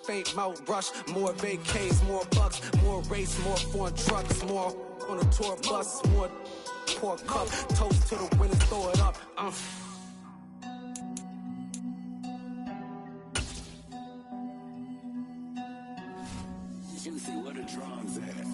Fate, Mount Rush, more vacays, more bucks, more race, more foreign trucks, more on a tour bus, more pour cup, toast to the winners, throw it up. Juicy, where the drums at?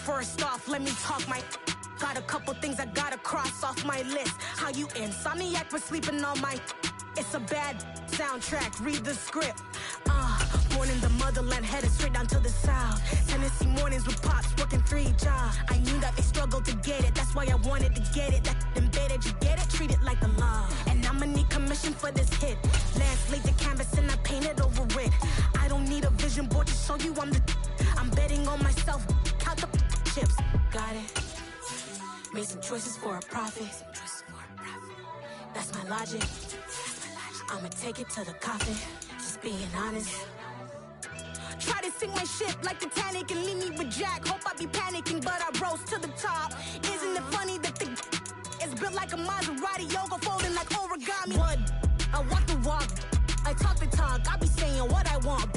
First off, let me talk my... Got a couple things I gotta cross off my list. How you insomniac for sleeping on my... It's a bad soundtrack, read the script. Born in the motherland, headed straight down to the south. Tennessee mornings with pops, working 3 jobs. I knew that they struggled to get it, that's why I wanted to get it. That embedded, you get it, treat it like a love. And I'ma need commission for this hit. Lance laid the canvas and I painted over it. I don't need a vision board to show you I'm betting on myself, count the chips. Got it. Made some choices for a profit. That's my logic. I'ma take it to the coffin, just being honest. Try to sink my ship like Titanic and leave me with Jack. Hope I be panicking, but I rose to the top. Isn't it funny that the is built like a Maserati, yoga folding like origami? What? I walk the walk, I talk the talk, I be saying what I want.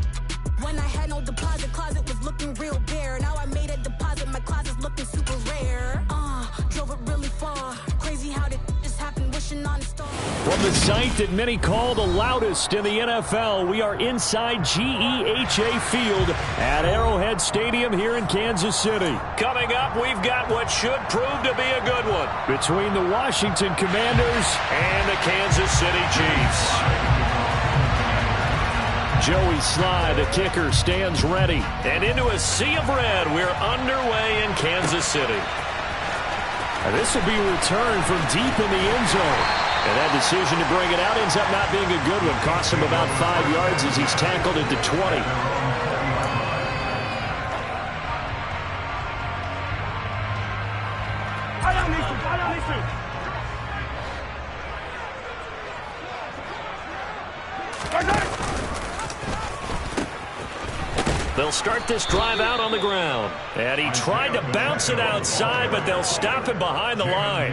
When I had no deposit, closet was looking real bare. Now I made a deposit, my closet's looking super rare. Drove it really far. Crazy how did this happen, wishing on a star. From the site that many call the loudest in the NFL, we are inside GEHA Field at Arrowhead Stadium here in Kansas City. Coming up, we've got what should prove to be a good one between the Washington Commanders and the Kansas City Chiefs. Joey Sly, the kicker, stands ready. And into a sea of red, we're underway in Kansas City. And this will be returned from deep in the end zone. And that decision to bring it out ends up not being a good one. Costs him about 5 yards as he's tackled at the 20. They'll start this drive out on the ground. And he tried to bounce it outside, but they'll stop it behind the line.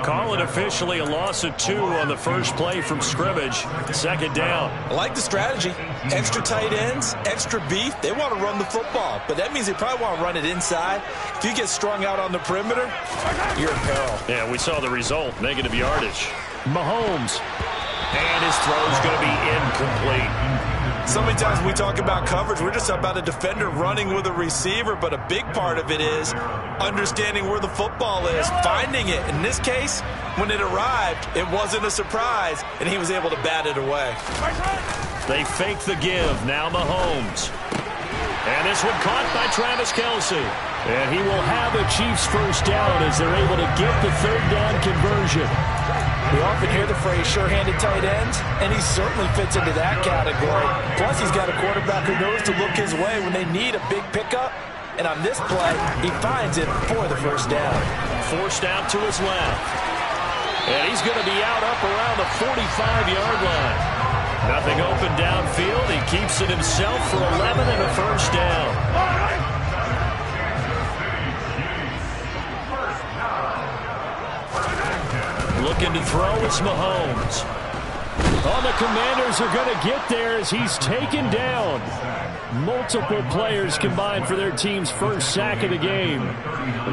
Call it officially a loss of 2 on the first play from scrimmage. Second down. I like the strategy. Extra tight ends, extra beef. They want to run the football, but that means they probably want to run it inside. If you get strung out on the perimeter, you're in peril. Yeah, we saw the result. Negative yardage. Mahomes. And his throw's going to be incomplete. So many times when we talk about coverage, we're just about a defender running with a receiver, but a big part of it is understanding where the football is, finding it. In this case, when it arrived, it wasn't a surprise, and he was able to bat it away. They fake the give. Now Mahomes. And this one caught by Travis Kelce. And he will have a Chiefs first down as they're able to get the third down conversion. We often hear the phrase sure-handed tight ends, and he certainly fits into that category. Plus, he's got a quarterback who knows to look his way when they need a big pickup. And on this play, he finds it for the first down. Forced out to his left. And he's going to be out up around the 45-yard line. Nothing open downfield. He keeps it himself for 11 and a first down. Looking to throw is Mahomes. Oh, the Commanders are going to get there as he's taken down. Multiple players combined for their team's first sack of the game.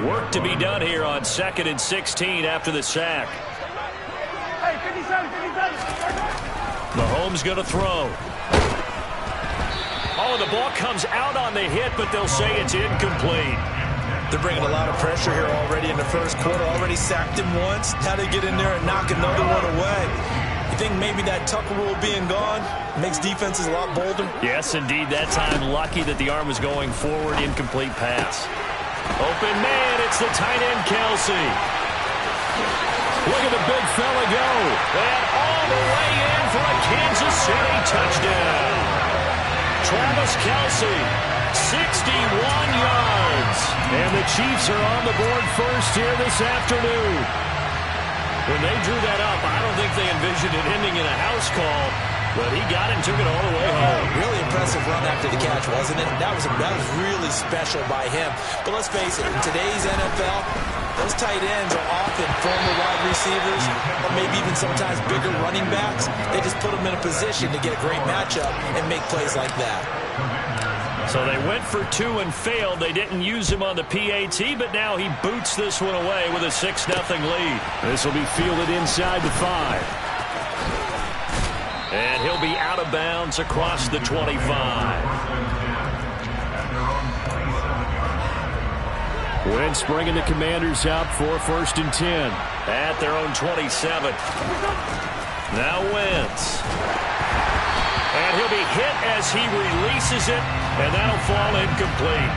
Work to be done here on 2nd and 16 after the sack. Mahomes going to throw. Oh, the ball comes out on the hit, but they'll say it's incomplete. They're bringing a lot of pressure here already in the first quarter. Already sacked him once. Now they get in there and knock another one away. You think maybe that Tucker rule being gone makes defenses a lot bolder? Yes, indeed. That time, lucky that the arm was going forward. Incomplete pass. Open man. It's the tight end, Kelce. Look at the big fella go. And all the way in for a Kansas City touchdown. Travis Kelce, 61 yards. And the Chiefs are on the board first here this afternoon. When they drew that up, I don't think they envisioned it ending in a house call. But he got it and took it all the way home. Really impressive run after the catch, wasn't it? That was really special by him. But let's face it, in today's NFL, those tight ends are often former wide receivers or maybe even sometimes bigger running backs. They just put them in a position to get a great matchup and make plays like that. So they went for 2 and failed. They didn't use him on the PAT, but now he boots this one away with a 6-0 lead. This will be fielded inside the 5. And he'll be out of bounds across the 25. Wentz bringing the Commanders out for 1st and 10 at their own 27. Now Wentz. And he'll be hit as he releases it, and that'll fall incomplete.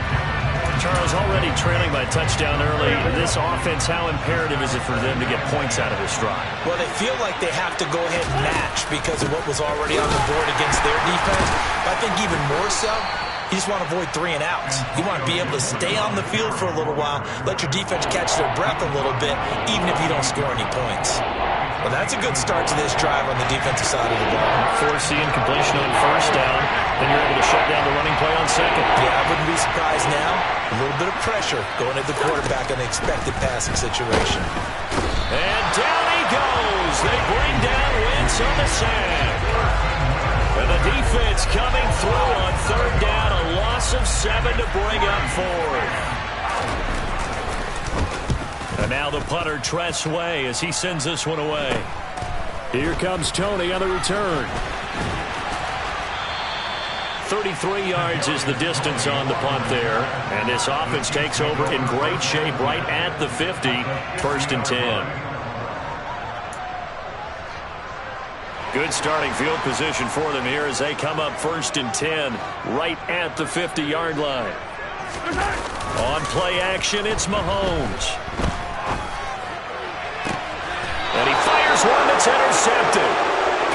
Charles, already trailing by a touchdown early. This offense, how imperative is it for them to get points out of this drive? Well, they feel like they have to go ahead and match because of what was already on the board against their defense. But I think even more so, you just want to avoid 3 and outs. You want to be able to stay on the field for a little while, let your defense catch their breath a little bit, even if you don't score any points. Well, that's a good start to this drive on the defensive side of the ball. Forcing completion on 1st down. Then you're able to shut down the running play on 2nd. Yeah, I wouldn't be surprised now. A little bit of pressure going at the quarterback in an expected passing situation. And down he goes. They bring down Wentz on the sack. And the defense coming through on 3rd down. A loss of 7 to bring up 4th. And now the punter, Tress Way, as he sends this one away. Here comes Tony on the return. 33 yards is the distance on the punt there. And this offense takes over in great shape right at the 50. 1st and 10. Good starting field position for them here as they come up 1st and 10 right at the 50-yard line. On play action, it's Mahomes. And he fires one that's intercepted.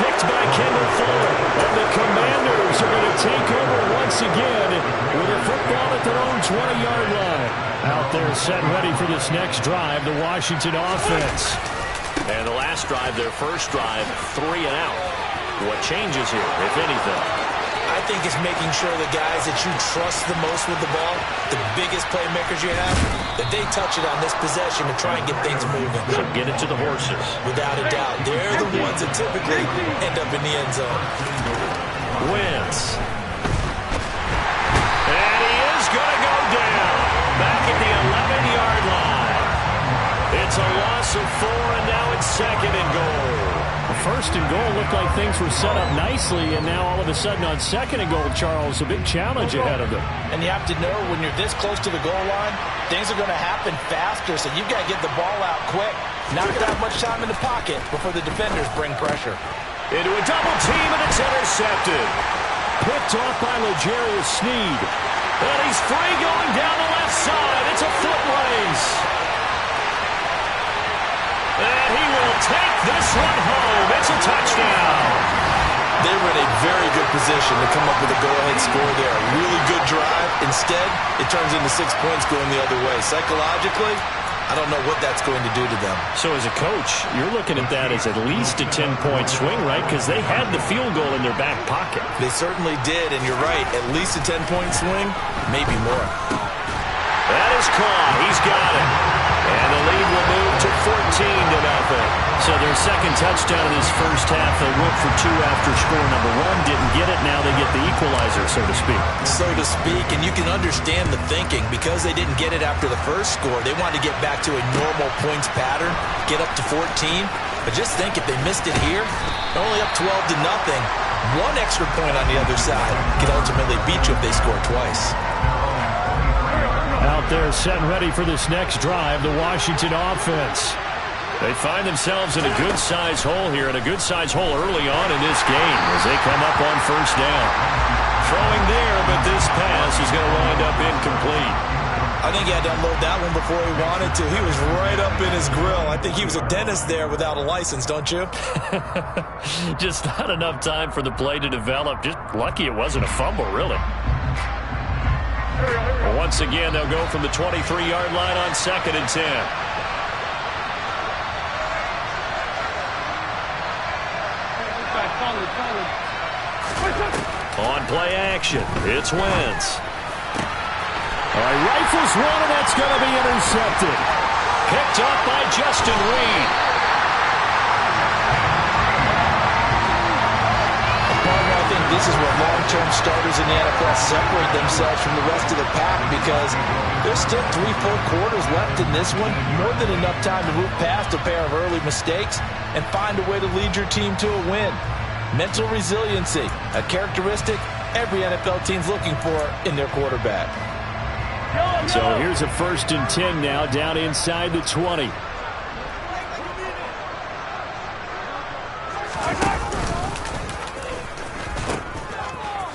Picked by Kendall Fuller. And the Commanders are going to take over once again with a football at their own 20-yard line. Out there set ready for this next drive, the Washington offense. And the last drive, their first drive, 3 and out. What changes here, if anything? I think it's making sure the guys that you trust the most with the ball, the biggest playmakers you have, that they touch it on this possession to try and get things moving. So get it to the horses. Without a doubt. They're the ones that typically end up in the end zone. Wentz. And he is going to go down. Back at the 11-yard line. It's a loss of 4, and now it's 2nd and goal. 1st and goal looked like things were set up nicely, and now all of a sudden on 2nd and goal, Charles, a big challenge ahead of them. And you have to know when you're this close to the goal line, things are going to happen faster, so you've got to get the ball out quick. Not that much time in the pocket before the defenders bring pressure. Into a double team, and it's intercepted. Picked off by L'Jarius Sneed. And he's free going down the left side. It's a foot race. And he will take this one home. It's a touchdown. They were in a very good position to come up with a go-ahead score there. A really good drive. Instead, it turns into 6 points going the other way. Psychologically, I don't know what that's going to do to them. So as a coach, you're looking at that as at least a 10-point swing, right? Because they had the field goal in their back pocket. They certainly did, and you're right. At least a 10-point swing, maybe more. That is caught. He's got it. And the lead will move to 14-0. So their second touchdown in this first half, they went for 2 after score number 1. Didn't get it. Now they get the equalizer, so to speak. So to speak, and you can understand the thinking. Because they didn't get it after the first score, they wanted to get back to a normal points pattern, get up to 14. But just think, if they missed it here, they're only up 12-0. 1 extra point on the other side could ultimately beat you if they score twice. Out there set and ready for this next drive, the Washington offense. They find themselves in a good-sized hole here, and a good-sized hole early on in this game as they come up on 1st down. Throwing there, but this pass is going to wind up incomplete. I think he had to unload that one before he wanted to. He was right up in his grill. I think he was a dentist there without a license, don't you? Just not enough time for the play to develop. Just lucky it wasn't a fumble, really. Well, once again, they'll go from the 23-yard line on 2nd and 10. On play action, it's Wentz. All right, rifles one, and that's going to be intercepted. Picked up by Justin Reed. Partner, I think this is where long-term starters in the NFL separate themselves from the rest of the pack, because there's still 3 full quarters left in this one. More than enough time to move past a pair of early mistakes and find a way to lead your team to a win. Mental resiliency, a characteristic every NFL team's looking for in their quarterback. So here's a 1st and 10 now, down inside the 20.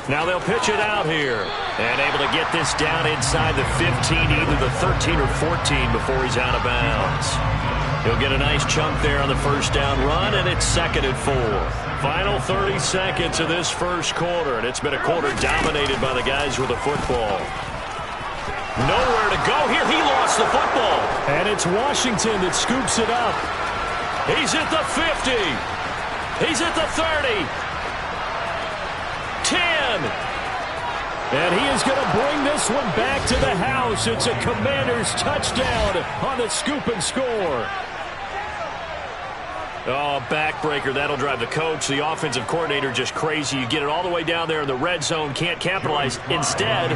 Now they'll pitch it out here. And able to get this down inside the 15, either the 13 or 14 before he's out of bounds. He'll get a nice chunk there on the 1st down run, and it's 2nd and 4. Final 30 seconds of this 1st quarter, and it's been a quarter dominated by the guys with the football. Nowhere to go here. He lost the football. And it's Washington that scoops it up. He's at the 50. He's at the 30. 10. And he is going to bring this one back to the house. It's a Commanders touchdown on the scoop and score. Oh, backbreaker. That'll drive the coach, the offensive coordinator, just crazy. You get it all the way down there in the red zone, can't capitalize. Instead,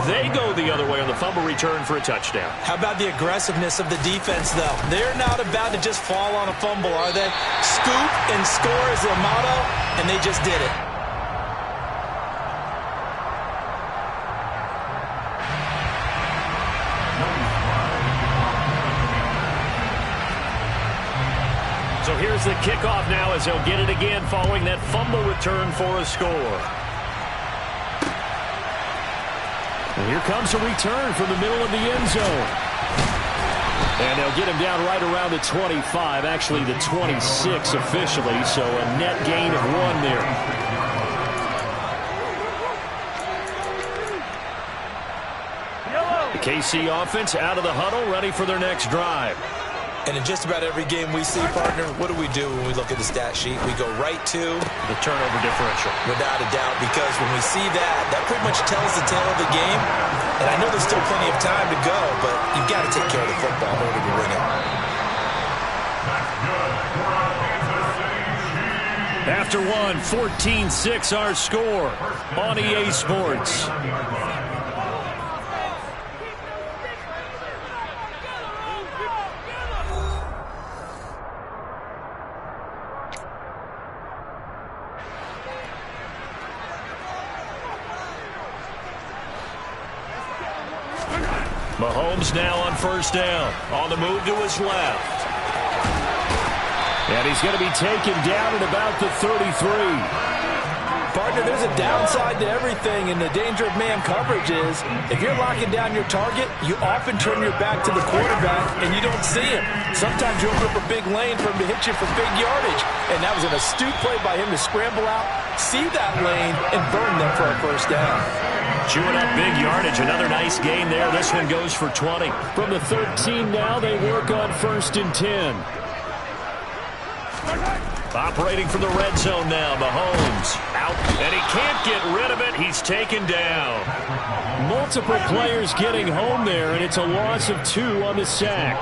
they go the other way on the fumble return for a touchdown. How about the aggressiveness of the defense, though? They're not about to just fall on a fumble, are they? Scoop and score is their motto, and they just did it. So here's the kickoff now as he'll get it again following that fumble return for a score. And here comes a return from the middle of the end zone. And they'll get him down right around the 25, actually the 26 officially, so a net gain of 1 there. The KC offense out of the huddle, ready for their next drive. And in just about every game we see, partner, what do we do when we look at the stat sheet? We go right to the turnover differential. Without a doubt, because when we see that, that pretty much tells the tale of the game. And I know there's still plenty of time to go, but you've got to take care of the football in order to win it. After one, 14-6 our score on EA Sports. Mahomes now on 1st down. On the move to his left. And he's going to be taken down at about the 33. Partner, there's a downside to everything, and the danger of man coverage is if you're locking down your target, you often turn your back to the quarterback, and you don't see him. Sometimes you open up a big lane for him to hit you for big yardage, and that was an astute play by him to scramble out, see that lane, and burn them for a 1st down. Chewing up big yardage. Another nice gain there. This one goes for 20. From the 13 now, they work on 1st and 10. Operating from the red zone now. Mahomes out, and he can't get rid of it. He's taken down. Multiple players getting home there, and it's a loss of 2 on the sack.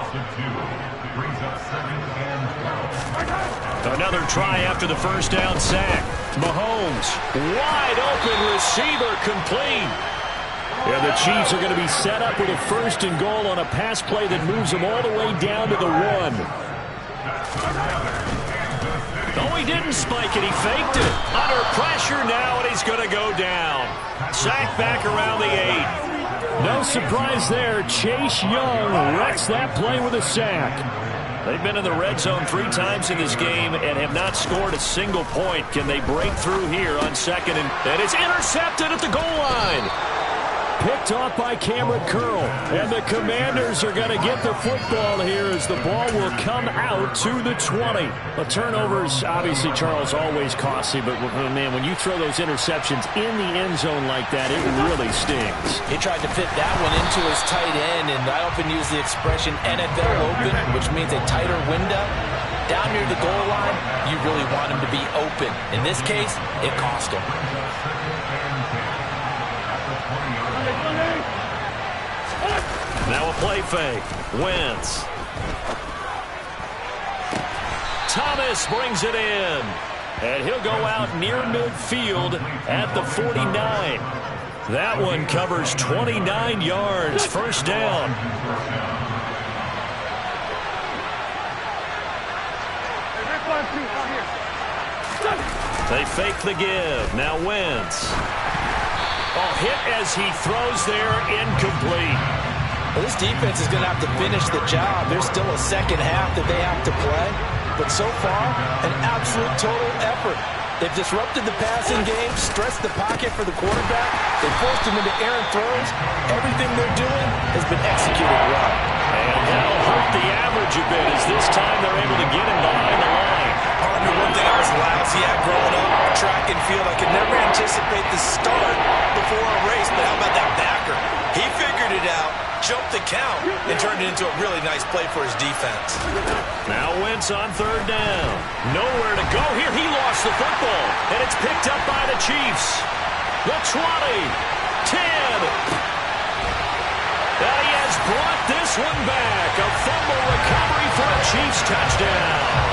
Another try after the 1st down sack. Mahomes, wide open receiver, complete. And the Chiefs are going to be set up with a 1st and goal on a pass play that moves them all the way down to the 1. No, he didn't spike it. He faked it. Under pressure now, and he's going to go down. Sack back around the 8. No surprise there. Chase Young wrecks that play with a sack. They've been in the red zone 3 times in this game and have not scored a single point. Can they break through here on 2nd? And it's intercepted at the goal line. Picked off by Cameron Curl. And the Commanders are going to get the football here as the ball will come out to the 20. The turnovers, obviously, Charles, always costly. But, man, when you throw those interceptions in the end zone like that, it really stings. He tried to fit that one into his tight end, and I often use the expression NFL open, which means a tighter window. Down near the goal line, you really want him to be open. In this case, it cost him. Now a play fake. Wentz. Thomas brings it in. And he'll go out near midfield at the 49. That one covers 29 yards. First down. They fake the give. Now Wentz. Oh, hit as he throws there. Incomplete. Well, this defense is going to have to finish the job. There's still a second half that they have to play. But so far, an absolute total effort. They've disrupted the passing game, stretched the pocket for the quarterback. They forced him into errant throws. Everything they're doing has been executed well. And that'll hurt the average a bit as this time they're able to get him behind the line. Partner, one thing I was lousy at growing up, track and field, I could never anticipate the start before a race. But how about that backer? He figured it out, jumped the count, and turned it into a really nice play for his defense. Now Wentz on third down. Nowhere to go here. He lost the football, and it's picked up by the Chiefs. The 20, 10. And he has brought this one back. A fumble recovery for a Chiefs touchdown.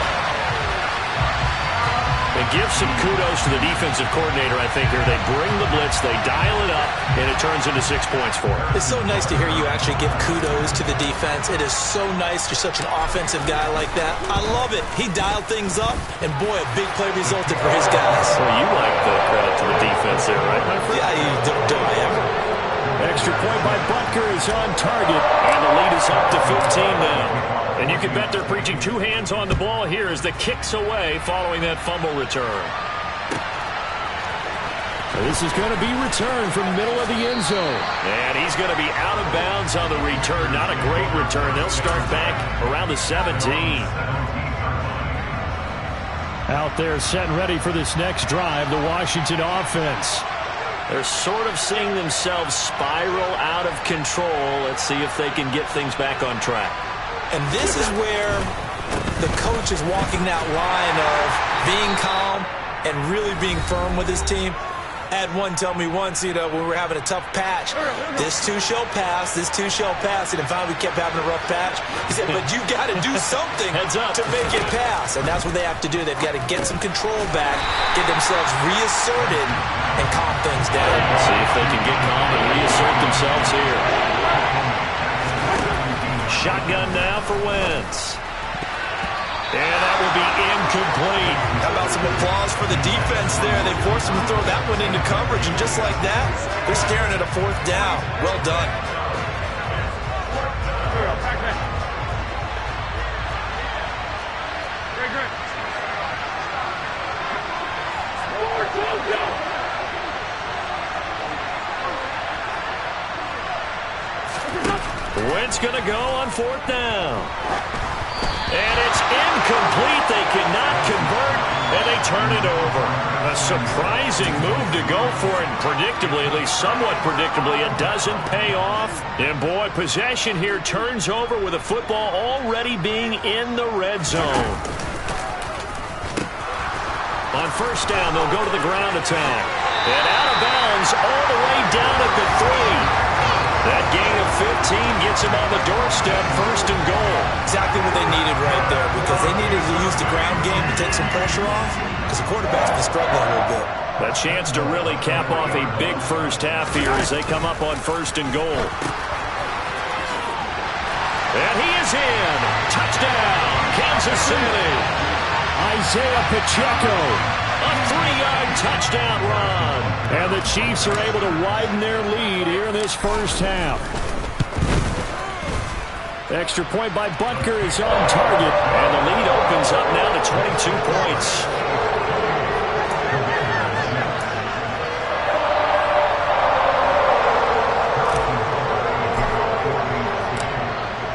It gives some kudos to the defensive coordinator, I think, here. They bring the blitz, they dial it up, and it turns into 6 points for him. It's so nice to hear you actually give kudos to the defense. It is so nice you're such an offensive guy like that. I love it. He dialed things up, and boy, a big play resulted for his guys. Well, you like the credit to the defense there, right, my friend? Yeah, don't I ever. Extra point by Butker is on target, and the lead is up to 15 now. And you can bet they're preaching two hands on the ball here as the kick's away following that fumble return. This is going to be returned from the middle of the end zone. And he's going to be out of bounds on the return. Not a great return. They'll start back around the 17. Out there set and ready for this next drive, the Washington offense. They're sort of seeing themselves spiral out of control. Let's see if they can get things back on track. And this is where the coach is walking that line of being calm and really being firm with his team. I had one tell me once, when we were having a tough patch, this too shall pass, this too shall pass. And finally we kept having a rough patch. He said, but you got to do something to make it pass. And that's what they have to do. They've got to get some control back, get themselves reasserted, and calm things down. See if they can get calm and reassert themselves here. Shotgun now for Wentz. And that will be incomplete. How about some applause for the defense there? They forced him to throw that one into coverage, and just like that, they're staring at a fourth down. Well done. Wentz going to go on fourth down. And it's incomplete. They cannot convert, and they turn it over. A surprising move to go for it, and predictably, at least somewhat predictably, it doesn't pay off. And boy, possession here turns over with the football already being in the red zone. On first down, they'll go to the ground attack. And out of bounds all the way down at the 3. That gain of 15 gets him on the doorstep, first and goal. Exactly what they needed right there, because they needed to use the ground game to take some pressure off, because the quarterback's been struggling a little bit. A chance to really cap off a big first half here as they come up on first and goal. And he is in. Touchdown, Kansas City. Isaiah Pacheco. A 3-yard touchdown run. And the Chiefs are able to widen their lead here in this first half. Extra point by Butker is on target. And the lead opens up now to 22 points.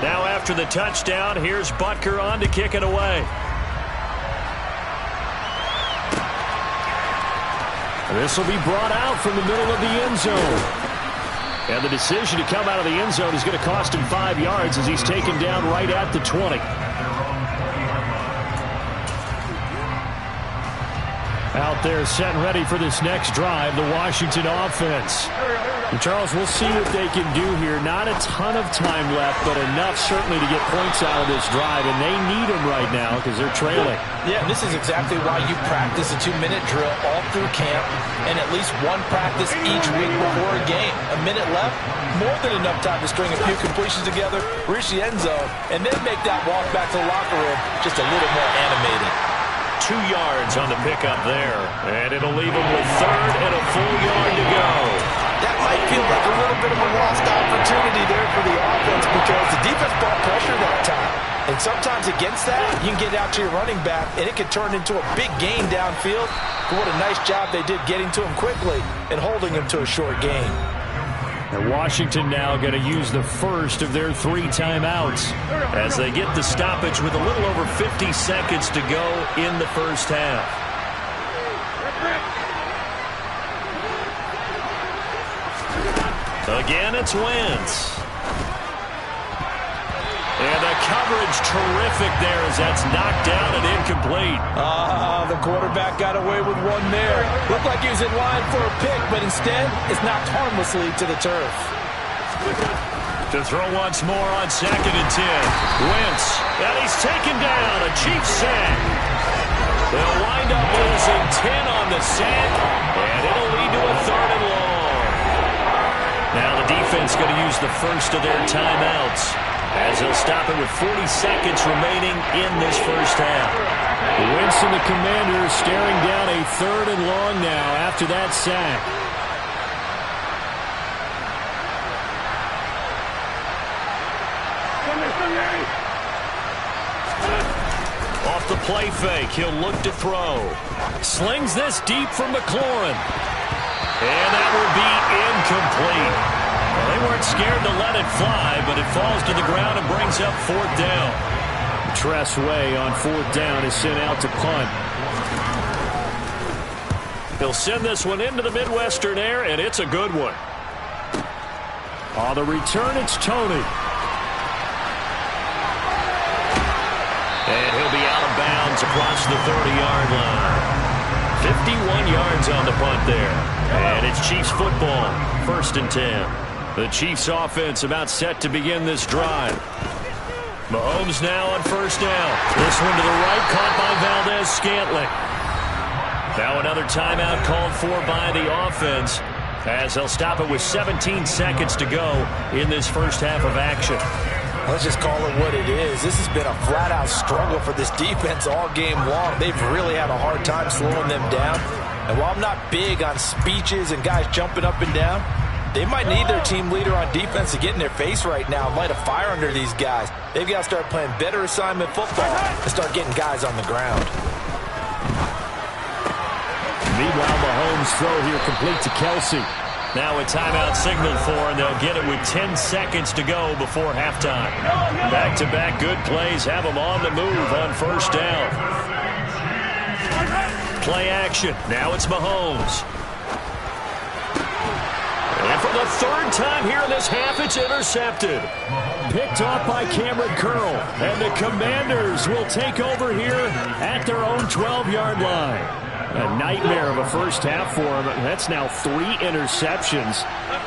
Now after the touchdown, here's Butker on to kick it away. This will be brought out from the middle of the end zone. And the decision to come out of the end zone is going to cost him 5 yards as he's taken down right at the 20. Out there setting ready for this next drive, the Washington offense. And Charles, we'll see what they can do here. Not a ton of time left, but enough certainly to get points out of this drive, and they need them right now because they're trailing. Yeah, and this is exactly why you practice a 2-minute drill all through camp and at least one practice each week before a game. A minute left, more than enough time to string a few completions together, reach the end zone, and then make that walk back to the locker room just a little more animated. 2 yards on the pickup there, and it'll leave them with 3rd and a full yard to go. That might feel like a little bit of a lost opportunity there for the offense because the defense brought pressure that time. And sometimes against that, you can get out to your running back, and it can turn into a big gain downfield. But what a nice job they did getting to him quickly and holding him to a short gain. And Washington now going to use the first of their 3 timeouts as they get the stoppage with a little over 50 seconds to go in the first half. Again, it's Wentz. And the coverage terrific there as that's knocked down and incomplete. The quarterback got away with one there. Looked like he was in line for a pick, but instead it's knocked harmlessly to the turf. To throw once more on 2nd and 10. Wentz, and he's taken down. A Chiefs sack. They'll wind up losing 10 on the sack, and it'll lead to a 3rd and long. Now the defense going to use the first of their timeouts as they'll stop it with 40 seconds remaining in this first half. Wentz and the Commanders staring down a 3rd and long now after that sack. Off the play fake, he'll look to throw. Slings this deep for McLaurin. And that will be incomplete. Well, they weren't scared to let it fly, but it falls to the ground and brings up 4th down. Tressway on 4th down is sent out to punt. He'll send this one into the Midwestern air, and it's a good one. On the return, it's Tony. And he'll be out of bounds across the 30-yard line. 51 yards on the punt there. And it's Chiefs football, 1st and 10. The Chiefs offense about set to begin this drive. Mahomes now on 1st down. This one to the right, caught by Valdez-Scantling. Now another timeout called for by the offense as they'll stop it with 17 seconds to go in this first half of action. Let's just call it what it is. This has been a flat-out struggle for this defense all game long. They've really had a hard time slowing them down. And while I'm not big on speeches and guys jumping up and down, they might need their team leader on defense to get in their face right now and light a fire under these guys. They've got to start playing better assignment football and start getting guys on the ground. Meanwhile, Mahomes' throw here complete to Kelsey. Now a timeout signaled for, and they'll get it with 10 seconds to go before halftime. Back-to-back good plays have them on the move on 1st down. Play action. Now it's Mahomes. And for the 3rd time here in this half, it's intercepted. Picked off by Cameron Curl. And the Commanders will take over here at their own 12-yard line. A nightmare of a first half for him. That's now 3 interceptions.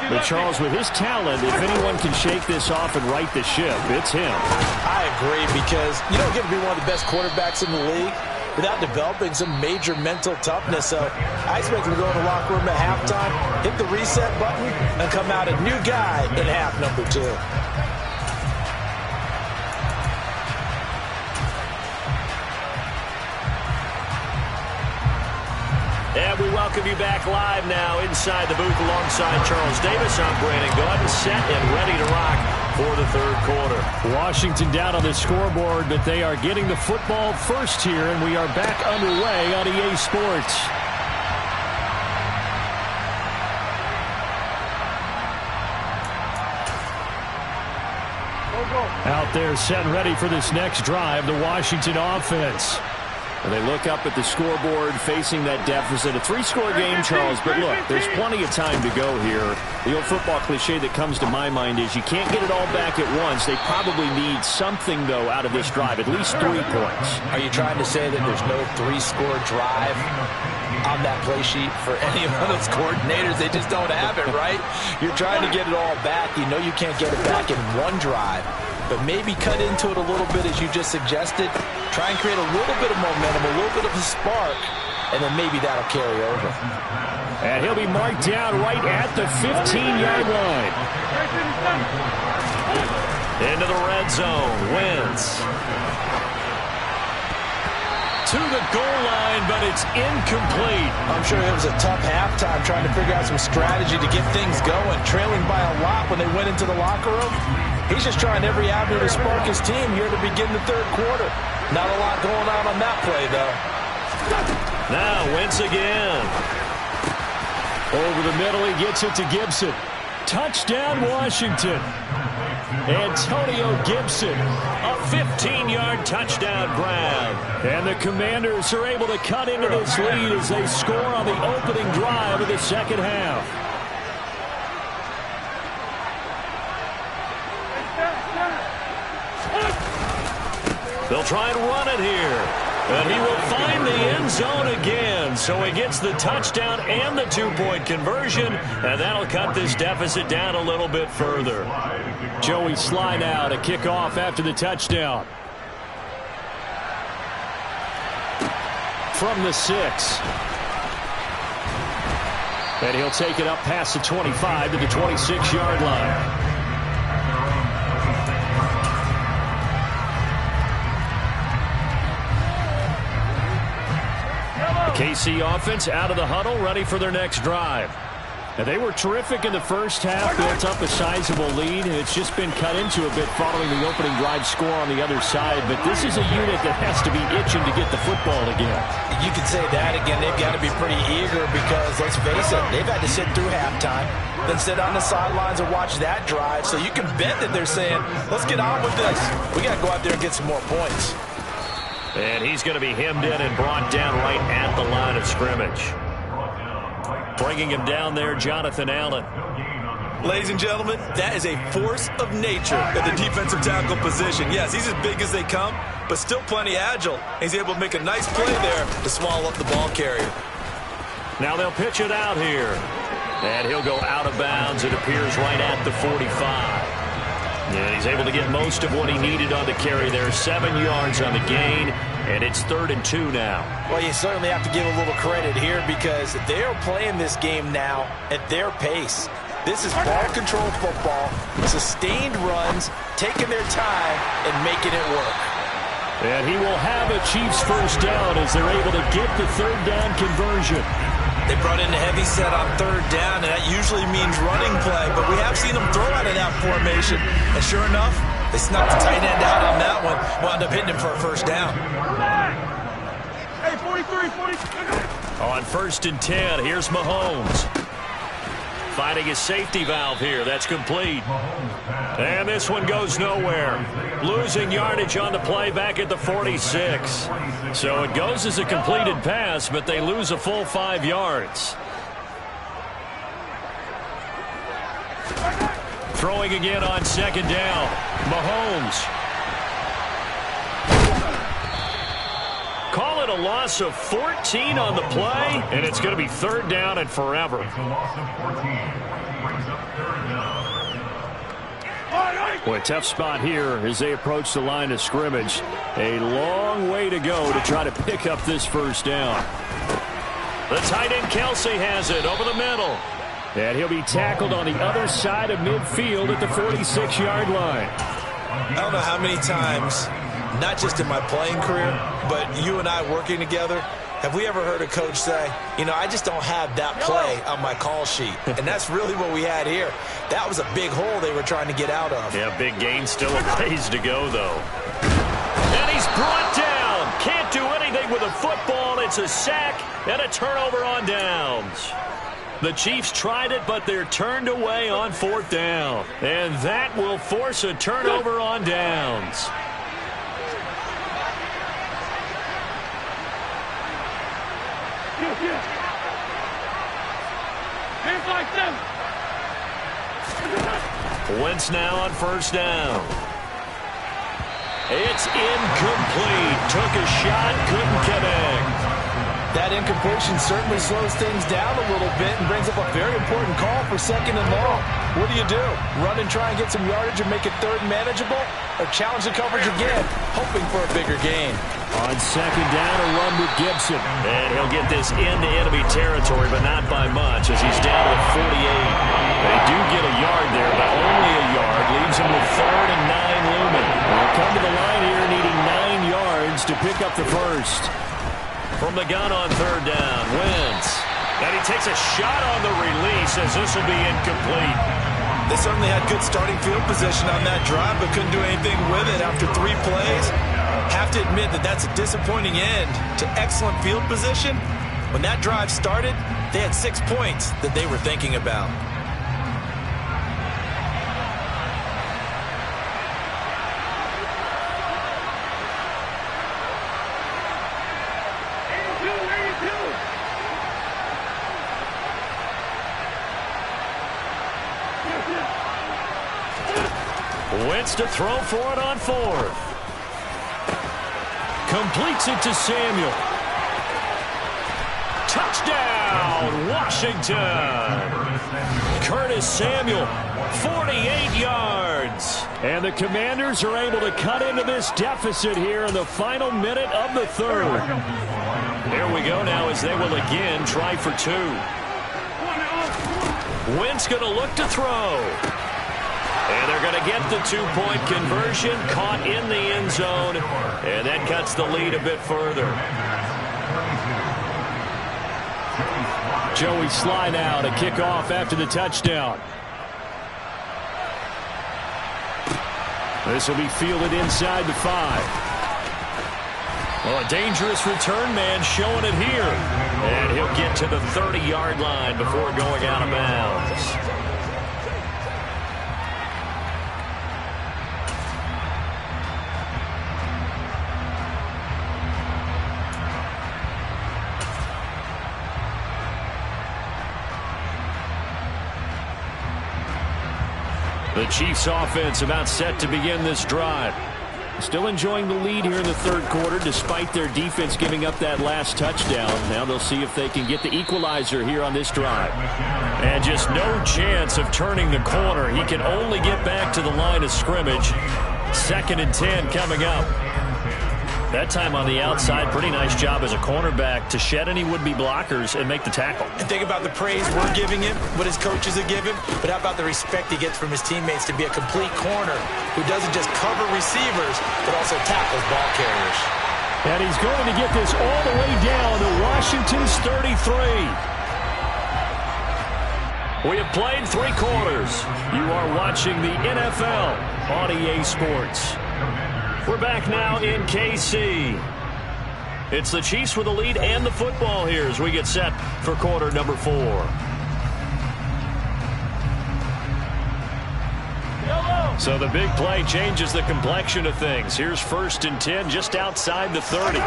But Charles, with his talent, if anyone can shake this off and right the ship, it's him. I agree, because you don't get to be one of the best quarterbacks in the league without developing some major mental toughness. So I expect him to go in the locker room at halftime, hit the reset button, and come out a new guy in half number 2. And we welcome you back live now inside the booth alongside Charles Davis. I'm Brandon Gaudin, set and ready to rock for the 3rd quarter. Washington down on the scoreboard, but they are getting the football first here, and we are back underway on EA Sports. Out there set and ready for this next drive, the Washington offense. And they look up at the scoreboard facing that deficit. A 3-score game, Charles, but look, there's plenty of time to go here. The old football cliche that comes to my mind is you can't get it all back at once. They probably need something, though, out of this drive, at least 3 points. Are you trying to say that there's no 3-score drive on that play sheet for any of those coordinators. They just don't have it, right? You're trying to get it all back. You know you can't get it back in one drive. But maybe cut into it a little bit, as you just suggested. Try and create a little bit of momentum, a little bit of a spark, and then maybe that'll carry over. And he'll be marked down right at the 15-yard line. Into the red zone. Wentz. To the goal line, but it's incomplete. I'm sure it was a tough halftime trying to figure out some strategy to get things going. Trailing by a lot when they went into the locker room. He's just trying every avenue to spark his team here to begin the third quarter. Not a lot going on that play, though. Now Wentz again. Over the middle, he gets it to Gibson. Touchdown, Washington. Antonio Gibson, a 15-yard touchdown grab. And the Commanders are able to cut into this lead as they score on the opening drive of the second half. They'll try and run it here. And he will find the end zone again. So he gets the touchdown and the two-point conversion. And that'll cut this deficit down a little bit further. Joey Sly now to kick off after the touchdown. From the 6. And he'll take it up past the 25 to the 26-yard line. KC offense out of the huddle, ready for their next drive. Now, they were terrific in the first half, built up a sizable lead, and it's just been cut into a bit following the opening drive score on the other side. But this is a unit that has to be itching to get the football again. You can say that again. They've got to be pretty eager because, let's face it, they've had to sit through halftime, then sit on the sidelines and watch that drive. So you can bet that they're saying, let's get on with this. We got to go out there and get some more points. And he's going to be hemmed in and brought down right at the line of scrimmage. Bringing him down there, Jonathan Allen. Ladies and gentlemen, that is a force of nature at the defensive tackle position. Yes, he's as big as they come, but still plenty agile. He's able to make a nice play there to swallow up the ball carrier. Now they'll pitch it out here. And he'll go out of bounds, it appears, right at the 45. And he's able to get most of what he needed on the carry there. 7 yards on the gain, and it's 3rd and 2 now. Well, you certainly have to give a little credit here because they are playing this game now at their pace. This is ball control football, sustained runs, taking their time and making it work. And he will have a Chiefs first down as they're able to get the third down conversion. They brought in the heavy set on third down, and that usually means running play. But we have seen them throw out of that formation. And sure enough, they snuck the tight end out on that one. Wound up hitting him for a first down. Hey, 43, 43. On 1st and 10, here's Mahomes. Finding his safety valve here. That's complete. And this one goes nowhere. Losing yardage on the play back at the 46. So it goes as a completed pass, but they lose a full 5 yards. Throwing again on 2nd down. Mahomes. Call it a loss of 14 on the play, and it's going to be 3rd down and forever. Boy, a tough spot here as they approach the line of scrimmage. A long way to go to try to pick up this first down. The tight end Kelsey has it over the middle. And he'll be tackled on the other side of midfield at the 46-yard line. I don't know how many times, not just in my playing career, but you and I working together, have we ever heard a coach say, you know, I just don't have that play on my call sheet. And that's really what we had here. That was a big hole they were trying to get out of. Yeah, big gain, still a ways to go, though. And he's brought down. Can't do anything with a football. It's a sack and a turnover on downs. The Chiefs tried it, but they're turned away on 4th down. And that will force a turnover on downs. Hands like them. Wentz now on 1st down. It's incomplete. Took a shot, couldn't connect. That incompletion certainly slows things down a little bit and brings up a very important call for 2nd and long. What do? Run and try and get some yardage and make it 3rd manageable? Or challenge the coverage again, hoping for a bigger gain? On 2nd down, a run with Gibson. And he'll get this into enemy territory, but not by much as he's down to the 48. They do get a yard there, but only a yard. Leaves him with 3rd and 9 looming. They'll come to the line here needing 9 yards to pick up the first. From the gun on 3rd down, Wentz. And he takes a shot on the release as this will be incomplete. They certainly had good starting field position on that drive, but couldn't do anything with it after 3 plays. Have to admit that that's a disappointing end to excellent field position. When that drive started, they had 6 points that they were thinking about. Wentz to throw for it on 4th. Completes it to Samuel. Touchdown, Washington. Curtis Samuel, 48 yards. And the Commanders are able to cut into this deficit here in the final minute of the 3rd. There we go now as they will again try for 2. Wentz going to look to throw. And they're going to get the 2-point conversion, caught in the end zone, and that cuts the lead a bit further. Joey Sly now to kick off after the touchdown. This will be fielded inside the 5. Well, a dangerous return man showing it here. And he'll get to the 30-yard line before going out of bounds. The Chiefs offense about set to begin this drive. Still enjoying the lead here in the 3rd quarter despite their defense giving up that last touchdown. Now they'll see if they can get the equalizer here on this drive. And just no chance of turning the corner. He can only get back to the line of scrimmage. 2nd and 10 coming up. That time on the outside, pretty nice job as a cornerback to shed any would-be blockers and make the tackle. And think about the praise we're giving him, what his coaches are giving, but how about the respect he gets from his teammates to be a complete corner who doesn't just cover receivers, but also tackles ball carriers. And he's going to get this all the way down to Washington's 33. We have played 3 quarters. You are watching the NFL on EA Sports. We're back now in KC. It's the Chiefs with the lead and the football here as we get set for quarter number 4. So the big play changes the complexion of things. Here's 1st and 10 just outside the 30.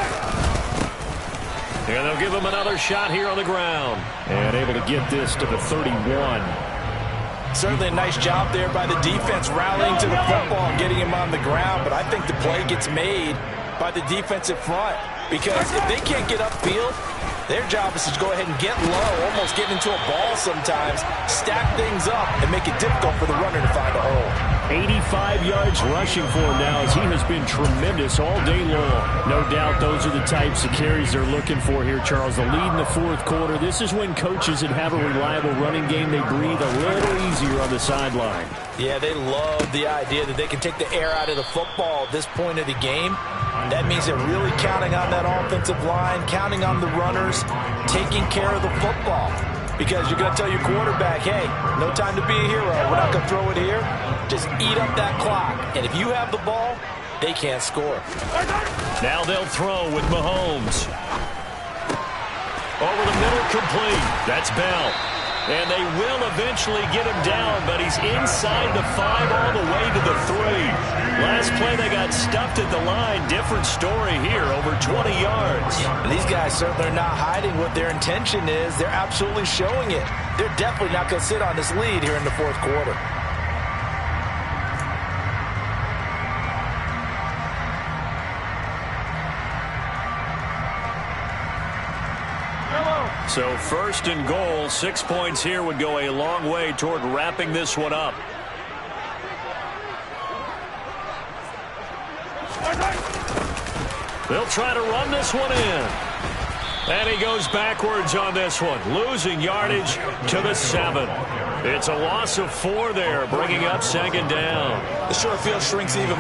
And they'll give him another shot here on the ground. And able to get this to the 31. Certainly a nice job there by the defense rallying to the football and getting him on the ground. But I think the play gets made by the defensive front. Because if they can't get upfield, their job is to go ahead and get low, almost get into a ball sometimes, stack things up, and make it difficult for the runner to find a hole. 85 yards rushing for him now as he has been tremendous all day long. No doubt those are the types of carries they're looking for here, Charles. The lead in the 4th quarter. This is when coaches that have a reliable running game, they breathe a little easier on the sideline. Yeah, they love the idea that they can take the air out of the football at this point of the game. That means they're really counting on that offensive line, counting on the runners, taking care of the football. Because you're going to tell your quarterback, hey, no time to be a hero. We're not going to throw it here. Just eat up that clock. And if you have the ball, they can't score. Now they'll throw with Mahomes. Over the middle, complete. That's Bell. And they will eventually get him down, but he's inside the 5 all the way to the 3. Last play, they got stuffed at the line. Different story here, over 20 yards. These guys certainly are not hiding what their intention is. They're absolutely showing it. They're definitely not going to sit on this lead here in the 4th quarter. So first and goal, 6 points here would go a long way toward wrapping this one up. They'll try to run this one in. And he goes backwards on this one, losing yardage to the 7. It's a loss of 4 there, bringing up second down. The short field shrinks even